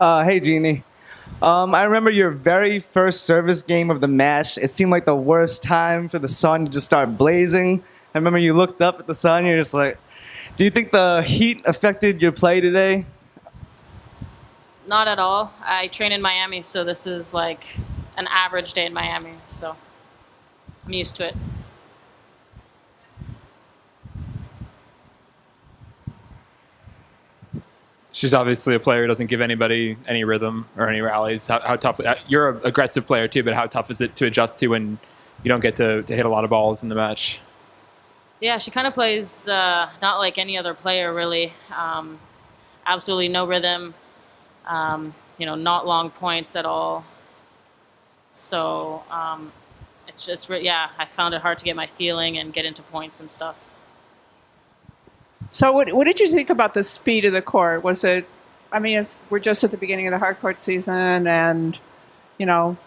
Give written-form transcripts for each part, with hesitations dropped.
Hey, Jeannie. I remember your very first service game of the match. It seemed like the worst time for the sun to just start blazing. I remember you looked up at the sun. You're just like, do you think the heat affected your play today? Not at all. I train in Miami, so this is like an average day in Miami. So I'm used to it. She's obviously a player who doesn't give anybody any rhythm or any rallies. How tough? You're an aggressive player too, but how tough is it to adjust to when you don't get to hit a lot of balls in the match? Yeah, she kind of plays not like any other player, really. Absolutely no rhythm. Not long points at all. So yeah, I found it hard to get my feeling and get into points and stuff. So what did you think about the speed of the court? Was it, I mean, we're just at the beginning of the hard court season, and, you know,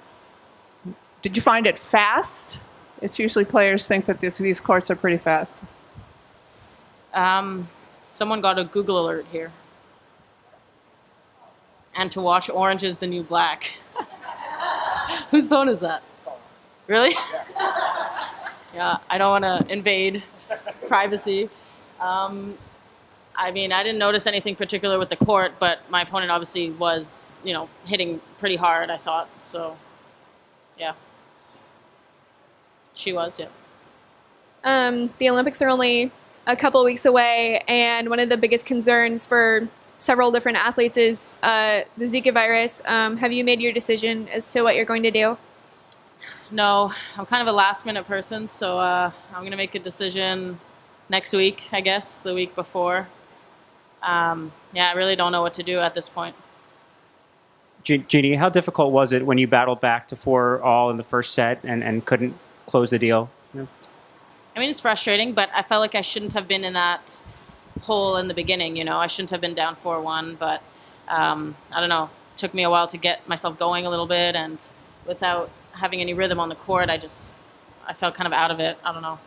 did you find it fast? It's usually players think that these courts are pretty fast. Someone got a Google alert here. And to wash orange is the new black. Whose phone is that? Really? Yeah, I don't want to invade privacy. I mean, I didn't notice anything particular with the court, but my opponent obviously was, hitting pretty hard, I thought. So, yeah. She was, yeah. The Olympics are only a couple weeks away, and one of the biggest concerns for several different athletes is the Zika virus. Have you made your decision as to what you're going to do? No, I'm kind of a last-minute person, so I'm going to make a decision next week, I guess, the week before. I really don't know what to do at this point. Jeannie, how difficult was it when you battled back to 4-all in the first set and couldn't close the deal? I mean, it's frustrating, but I felt like I shouldn't have been in that hole in the beginning, I shouldn't have been down 4-1, but I don't know. It took me a while to get myself going a little bit, and without having any rhythm on the court, I felt kind of out of it. I don't know.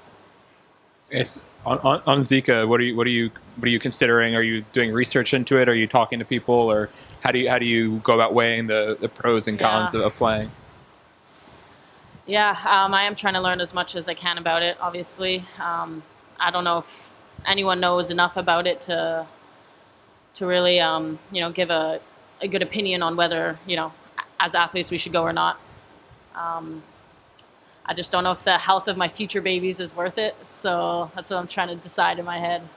It's on Zika. What are you considering? Are you doing research into it? Are you talking to people, or how do you go about weighing the pros and cons of playing? Yeah, I am trying to learn as much as I can about it. Obviously, I don't know if anyone knows enough about it to really give a good opinion on whether as athletes we should go or not. I just don't know if the health of my future babies is worth it. So that's what I'm trying to decide in my head.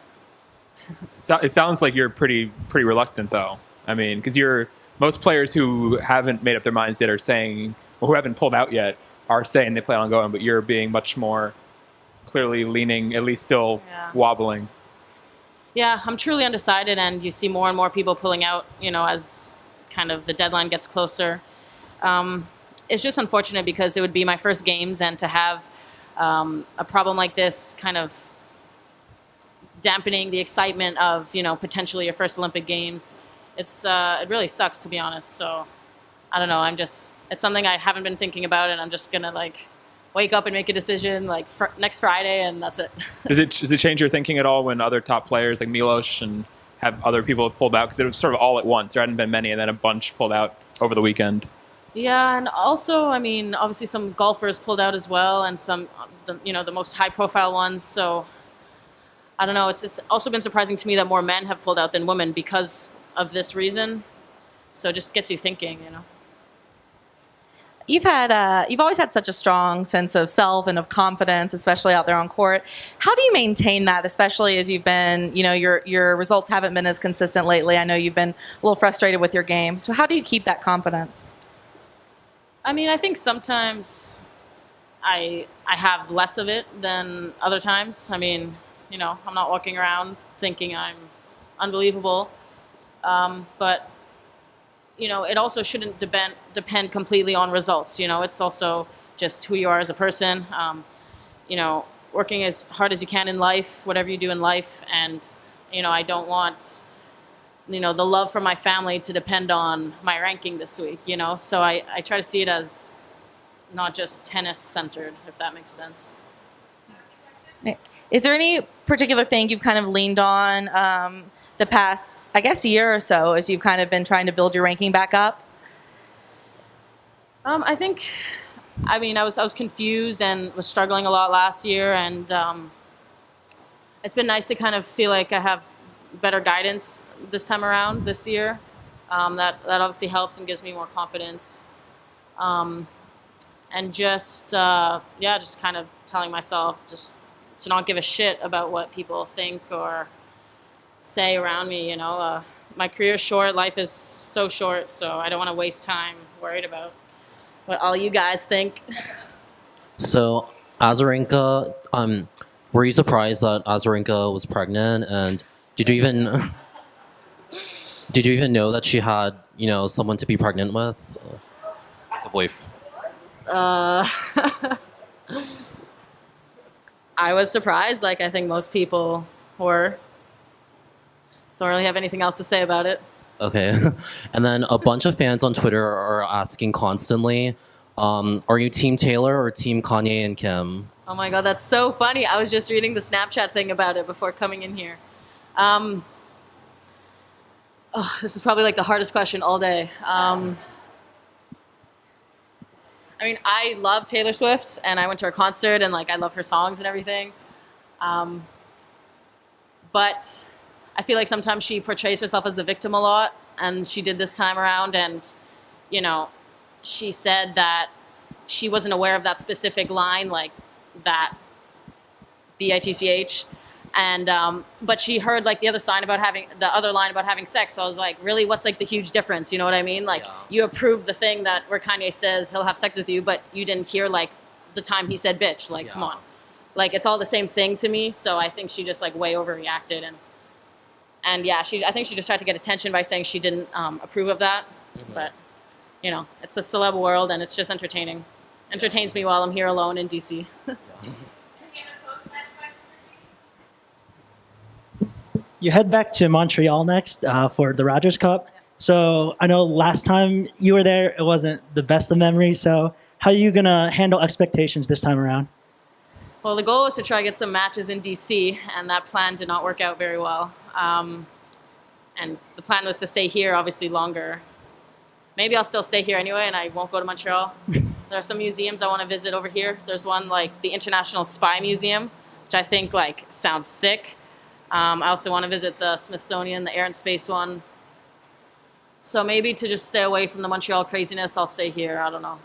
It sounds like you're pretty reluctant, though. I mean, because most players who haven't made up their minds yet are saying, or who haven't pulled out yet, are saying they plan on going, but you're being much more clearly leaning, at least still wobbling. Yeah, I'm truly undecided, and you see more and more people pulling out, as kind of the deadline gets closer. It's just unfortunate because it would be my first games, and to have a problem like this kind of dampening the excitement of, potentially your first Olympic Games, it really sucks, to be honest. So I don't know. It's something I haven't been thinking about, and I'm just going to wake up and make a decision next Friday, and that's it. Does it change your thinking at all when other top players like Milos and have other people have pulled out? Because it was sort of all at once. There hadn't been many, and then a bunch pulled out over the weekend. Yeah, and also, I mean, obviously some golfers pulled out as well, and some, the most high-profile ones. So I don't know. It's also been surprising to me that more men have pulled out than women because of this reason. So it just gets you thinking, You've always had such a strong sense of self and of confidence, especially out there on court. How do you maintain that, especially as you've been, your results haven't been as consistent lately? I know you've been a little frustrated with your game. So how do you keep that confidence? I mean, I think sometimes I have less of it than other times. I mean, I'm not walking around thinking I'm unbelievable. But it also shouldn't depend completely on results. It's also just who you are as a person. Working as hard as you can in life, whatever you do in life, and I don't want the love from my family to depend on my ranking this week. So I try to see it as not just tennis centered, if that makes sense. Is there any particular thing you've kind of leaned on the past, I guess, year or so as you've kind of been trying to build your ranking back up? I think, I mean, I was confused and was struggling a lot last year, and it's been nice to kind of feel like I have better guidance this time around this year. That obviously helps and gives me more confidence. And just just kind of telling myself just to not give a shit about what people think or say around me. You know, my career is short, life is so short, so I don't want to waste time worried about what all you guys think. So, Azarenka, were you surprised that Azarenka was pregnant, and did you even know that she had, someone to be pregnant with, a boyfriend? I was surprised, like I think most people were. Don't really have anything else to say about it. Okay, and then a bunch of fans on Twitter are asking constantly, are you Team Taylor or Team Kanye and Kim? Oh my god, that's so funny. I was just reading the Snapchat thing about it before coming in here. This is probably like the hardest question all day. I mean, I love Taylor Swift, and I went to her concert, and like I love her songs and everything. But I feel like sometimes she portrays herself as the victim a lot, and she did this time around. And she said that she wasn't aware of that specific line, like that bitch, and but she heard like the other line about having sex. So I was like, really, what's like the huge difference? You know what I mean? Like you approve the thing where Kanye says he'll have sex with you, but you didn't hear like the time he said bitch. Like, come on, like it's all the same thing to me. So I think she just like way overreacted, and yeah, I think she just tried to get attention by saying she didn't approve of that. Mm-hmm. But it's the celeb world, and it's just entertaining. Entertains me while I'm here alone in DC. You head back to Montreal next for the Rogers Cup. So I know last time you were there, it wasn't the best of memories. So how are you going to handle expectations this time around? Well, the goal was to try to get some matches in DC, and that plan did not work out very well. And the plan was to stay here, obviously, longer. Maybe I'll still stay here anyway, and I won't go to Montreal. There are some museums I want to visit over here. There's one like the International Spy Museum, which I think like sounds sick. I also want to visit the Smithsonian, the Air and Space one. So maybe to just stay away from the Montreal craziness, I'll stay here. I don't know.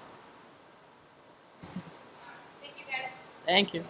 Thank you, guys. Thank you.